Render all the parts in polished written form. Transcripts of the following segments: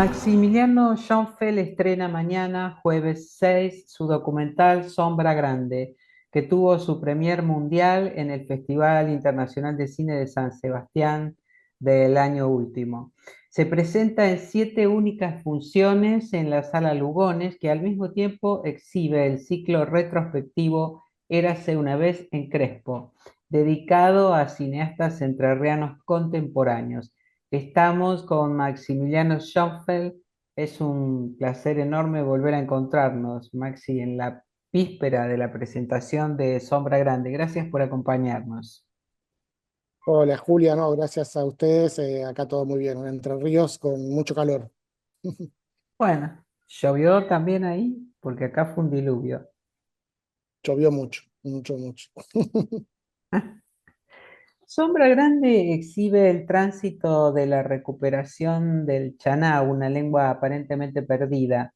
Maximiliano Schoenfeld estrena mañana, jueves 6, su documental Sombra Grande, que tuvo su premier mundial en el Festival Internacional de Cine de San Sebastián del año último. Se presenta en 7 únicas funciones en la Sala Lugones, que al mismo tiempo exhibe el ciclo retrospectivo Érase una vez en Crespo, dedicado a cineastas entrerrianos contemporáneos. Estamos con Maximiliano Schoenfeld. Es un placer enorme volver a encontrarnos, Maxi, en la víspera de la presentación de Sombra Grande. Gracias por acompañarnos. Hola Julia, no, gracias a ustedes, acá todo muy bien, en Entre Ríos con mucho calor. Bueno, llovió también ahí, porque acá fue un diluvio. Llovió mucho, mucho, mucho. Sombra Grande exhibe el tránsito de la recuperación del chaná, una lengua aparentemente perdida,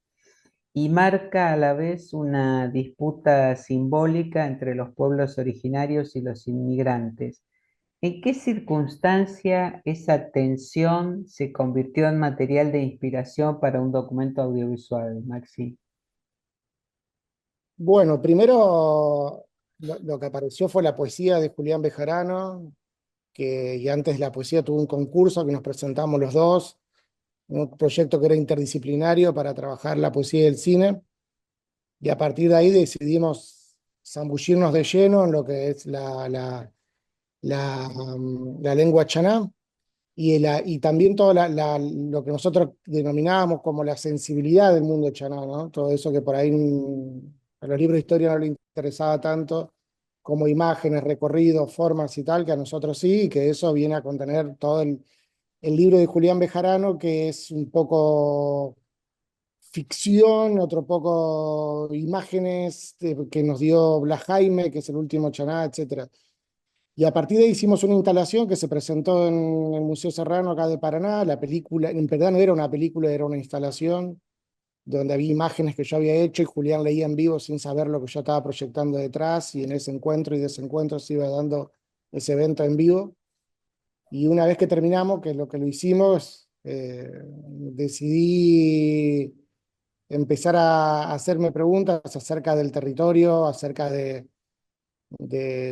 y marca a la vez una disputa simbólica entre los pueblos originarios y los inmigrantes. ¿En qué circunstancia esa tensión se convirtió en material de inspiración para un documento audiovisual, Maxi? Bueno, primero lo que apareció fue la poesía de Julián Bejarano, y antes la poesía tuvo un concurso que nos presentamos los dos, un proyecto que era interdisciplinario para trabajar la poesía y el cine, y a partir de ahí decidimos zambullirnos de lleno en lo que es la lengua chaná. Y también todo lo que nosotros denominábamos como la sensibilidad del mundo chaná, ¿no? Todo eso que por ahí a los libros de historia no le interesaba tanto, como imágenes, recorridos, formas y tal, que a nosotros sí, y que eso viene a contener todo el libro de Julián Bejarano, que es un poco ficción, otro poco imágenes que nos dio Blas Jaime, que es el último chaná, etcétera. Y a partir de ahí hicimos una instalación que se presentó en el Museo Serrano acá de Paraná. La película, en verdad no era una película, era una instalación donde había imágenes que yo había hecho y Julián leía en vivo sin saber lo que yo estaba proyectando detrás, y en ese encuentro y desencuentro se iba dando ese evento en vivo. Y una vez que terminamos, que es lo que lo hicimos, decidí empezar a hacerme preguntas acerca del territorio, acerca de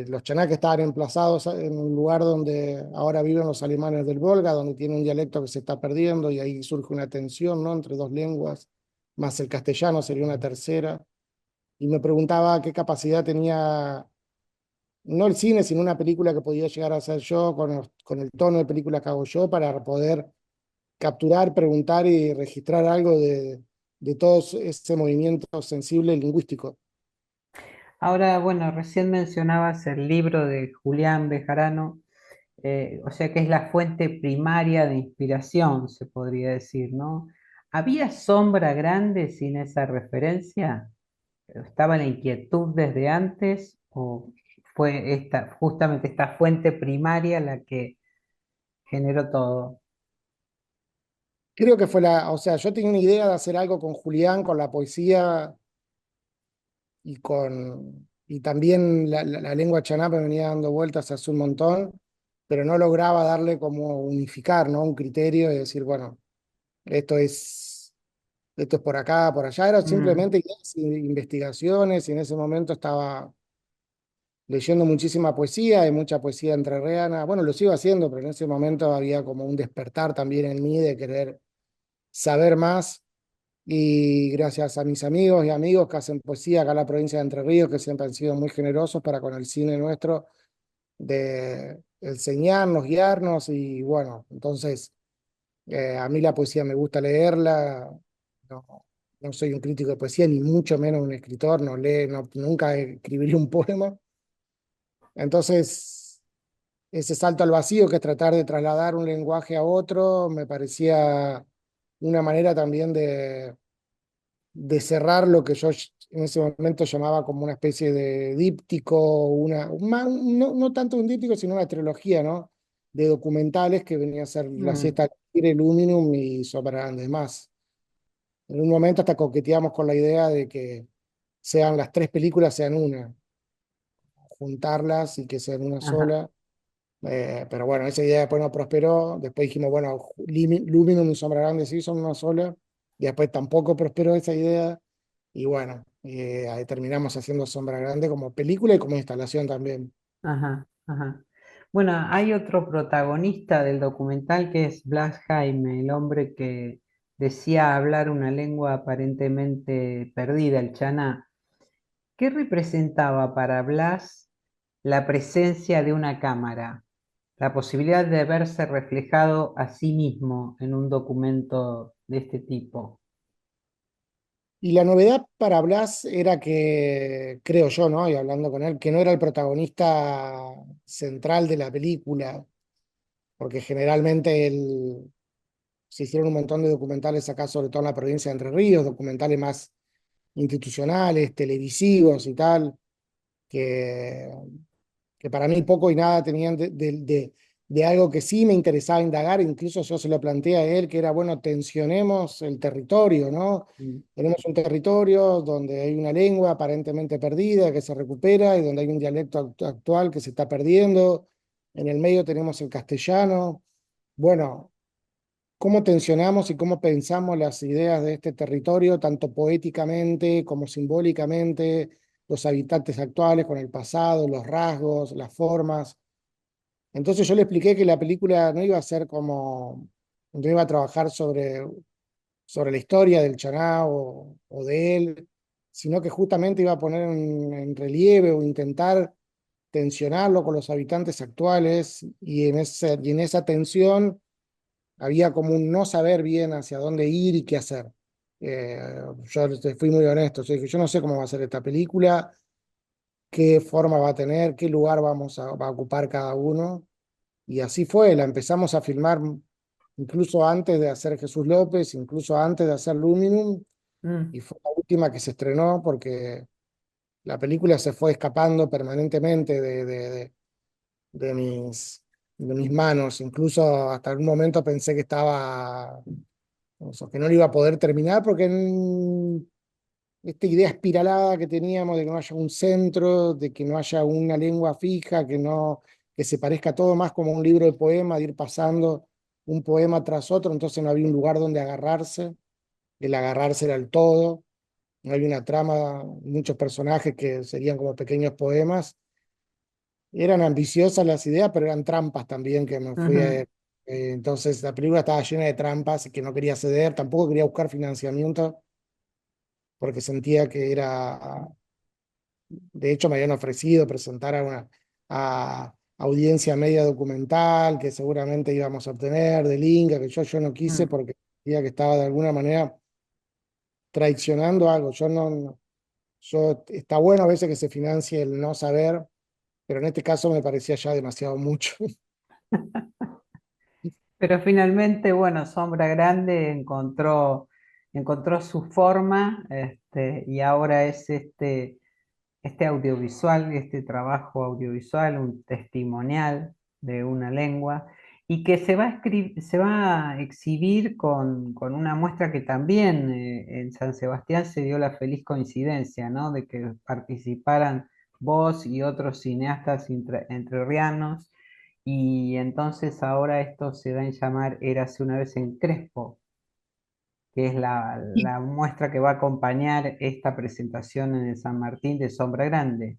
los chaná que estaban emplazados en un lugar donde ahora viven los alemanes del Volga, donde tiene un dialecto que se está perdiendo, y ahí surge una tensión, ¿no?, entre dos lenguas, más el castellano sería una tercera. Y me preguntaba qué capacidad tenía, no el cine, sino una película que podía llegar a hacer yo, con el tono de película que hago yo, para poder capturar, preguntar y registrar algo de todo ese movimiento sensible y lingüístico. Ahora, bueno, recién mencionabas el libro de Julián Bejarano, o sea que es la fuente primaria de inspiración, se podría decir, ¿no? ¿Había Sombra Grande sin esa referencia? ¿Estaba la inquietud desde antes o fue justamente esta fuente primaria la que generó todo? Creo que fue o sea, yo tenía una idea de hacer algo con Julián, con la poesía y también la lengua chaná me venía dando vueltas hace un montón, pero no lograba darle como unificar, ¿no?, un criterio y decir, bueno, esto es, esto es por acá, por allá. Era Mm, simplemente ideas y investigaciones, y en ese momento estaba leyendo muchísima poesía y mucha poesía entrerriana. Bueno, lo sigo haciendo, pero en ese momento había como un despertar también en mí de querer saber más. Y gracias a mis amigos y amigos que hacen poesía acá en la provincia de Entre Ríos, que siempre han sido muy generosos para con el cine nuestro, de enseñarnos, guiarnos. Y bueno, entonces a mí la poesía me gusta leerla. No, no soy un crítico de poesía, ni mucho menos un escritor, no lee, nunca escribiría un poema. Entonces, ese salto al vacío, que es tratar de trasladar un lenguaje a otro, me parecía una manera también de cerrar lo que yo en ese momento llamaba como una especie de díptico, no tanto un díptico, sino una trilogía, ¿no?, de documentales que venía a ser La mm, Siesta al Tigre, Luminum y Sombra Grande. Más, en un momento hasta coqueteamos con la idea de que sean las tres películas, sean una, juntarlas y que sean una ajá. sola. Pero bueno, esa idea después no prosperó. Después dijimos, bueno, Luminum y Sombra Grande sí son una sola. Y después tampoco prosperó esa idea. Y bueno, ahí terminamos haciendo Sombra Grande como película y como instalación también. Ajá, ajá. Bueno, hay otro protagonista del documental que es Blas Jaime, el hombre que decía hablar una lengua aparentemente perdida, el chaná. ¿Qué representaba para Blas la presencia de una cámara? La posibilidad de verse reflejado a sí mismo en un documento de este tipo. Y la novedad para Blas era que, creo yo, ¿no? Y hablando con él, que no era el protagonista central de la película, porque generalmente se hicieron un montón de documentales acá, sobre todo en la provincia de Entre Ríos, documentales más institucionales, televisivos y tal, que, que para mí poco y nada tenían de algo que sí me interesaba indagar, incluso yo se lo planteé a él, que era, bueno, tensionemos el territorio, ¿no? Mm, Tenemos un territorio donde hay una lengua aparentemente perdida que se recupera y donde hay un dialecto actual que se está perdiendo. En el medio tenemos el castellano. Bueno, cómo tensionamos y cómo pensamos las ideas de este territorio, tanto poéticamente como simbólicamente, los habitantes actuales con el pasado, los rasgos, las formas. Entonces yo le expliqué que la película no iba a ser como, no iba a trabajar sobre la historia del Chaná o de él, sino que justamente iba a poner en relieve o intentar tensionarlo con los habitantes actuales y en esa tensión había como un no saber bien hacia dónde ir y qué hacer. Yo te fui muy honesto, yo dije, yo no sé cómo va a ser esta película, qué forma va a tener, qué lugar va a ocupar cada uno. Y así fue, la empezamos a filmar incluso antes de hacer Jesús López, incluso antes de hacer Luminum, mm, y fue la última que se estrenó porque la película se fue escapando permanentemente de de mis manos. Incluso hasta algún momento pensé que estaba, o sea, que no lo iba a poder terminar porque esta idea espiralada que teníamos de que no haya un centro, de que no haya una lengua fija, que se parezca todo más como un libro de poemas, de ir pasando un poema tras otro, entonces no había un lugar donde agarrarse, el agarrarse era el todo, no había una trama, muchos personajes que serían como pequeños poemas. Eran ambiciosas las ideas, pero eran trampas también que me fui ujú. entonces la película estaba llena de trampas y que no quería ceder, tampoco quería buscar financiamiento porque sentía que era, de hecho me habían ofrecido presentar a una audiencia media documental que seguramente íbamos a obtener del Inca, que yo no quise Mm. porque sentía que estaba de alguna manera traicionando algo. Está bueno a veces que se financie el no saber, pero en este caso me parecía ya demasiado mucho. Pero finalmente, bueno, Sombra Grande encontró su forma, y ahora es este audiovisual, este trabajo audiovisual, un testimonial de una lengua, y que se va a exhibir con una muestra que también en San Sebastián se dio la feliz coincidencia, ¿no? De que participaran vos y otros cineastas entrerrianos, y entonces ahora esto se da en llamar Érase una vez en Crespo, que es la muestra que va a acompañar esta presentación en el San Martín de Sombra Grande.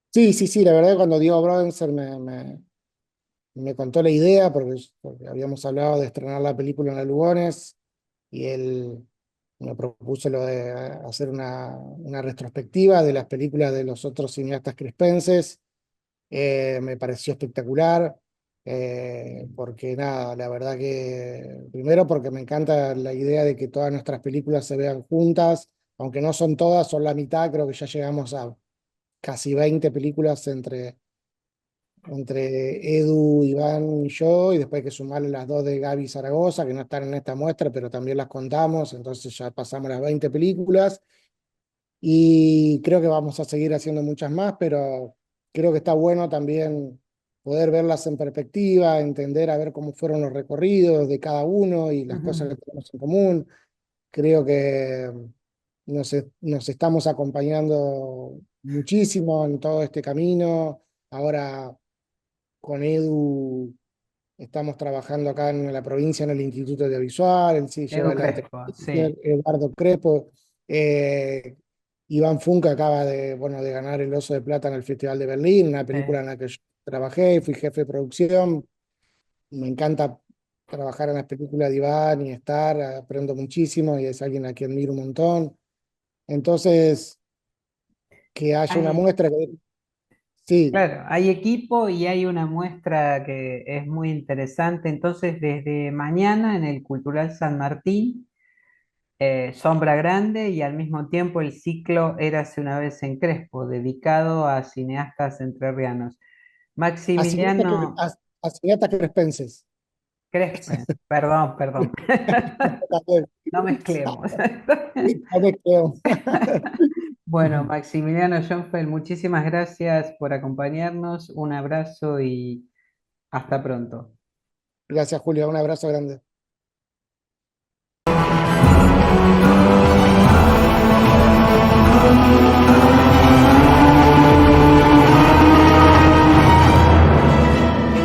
Sí, sí, sí, la verdad cuando Diego Brodenser me contó la idea, porque habíamos hablado de estrenar la película en la Lugones, y él me propuso lo de hacer una retrospectiva de las películas de los otros cineastas crespenses. Me pareció espectacular, porque nada, la verdad que, primero porque me encanta la idea de que todas nuestras películas se vean juntas, aunque no son todas, son la mitad, creo que ya llegamos a casi 20 películas entre Edu, Iván y yo, y después hay que sumarle las dos de Gaby y Zaragoza, que no están en esta muestra, pero también las contamos, entonces ya pasamos las 20 películas, y creo que vamos a seguir haciendo muchas más, pero creo que está bueno también poder verlas en perspectiva, entender a ver cómo fueron los recorridos de cada uno y las cosas Ujú, que tenemos en común. Creo que nos estamos acompañando muchísimo en todo este camino. Ahora con Edu estamos trabajando acá en la provincia en el Instituto Audiovisual, él sí lleva Edu adelante Crespo, sí. Eduardo Crepo, eh, Iván Funca acaba de, bueno, de ganar el Oso de Plata en el Festival de Berlín, una película en la que yo trabajé, fui jefe de producción. Me encanta trabajar en las películas de Iván y estar, aprendo muchísimo y es alguien a quien admiro un montón. Entonces, que haya una Hay, muestra sí, claro, hay equipo y hay una muestra que es muy interesante. Entonces, desde mañana en el Cultural San Martín, Sombra Grande y al mismo tiempo el ciclo Érase una vez en Crespo, dedicado a cineastas entrerrianos. Maximiliano a cineastas crespenses. Crespen, perdón, perdón, no mezclemos. No me creo. Bueno, Maximiliano Schoenfeld, muchísimas gracias por acompañarnos. Un abrazo y hasta pronto. Gracias, Julio. Un abrazo grande.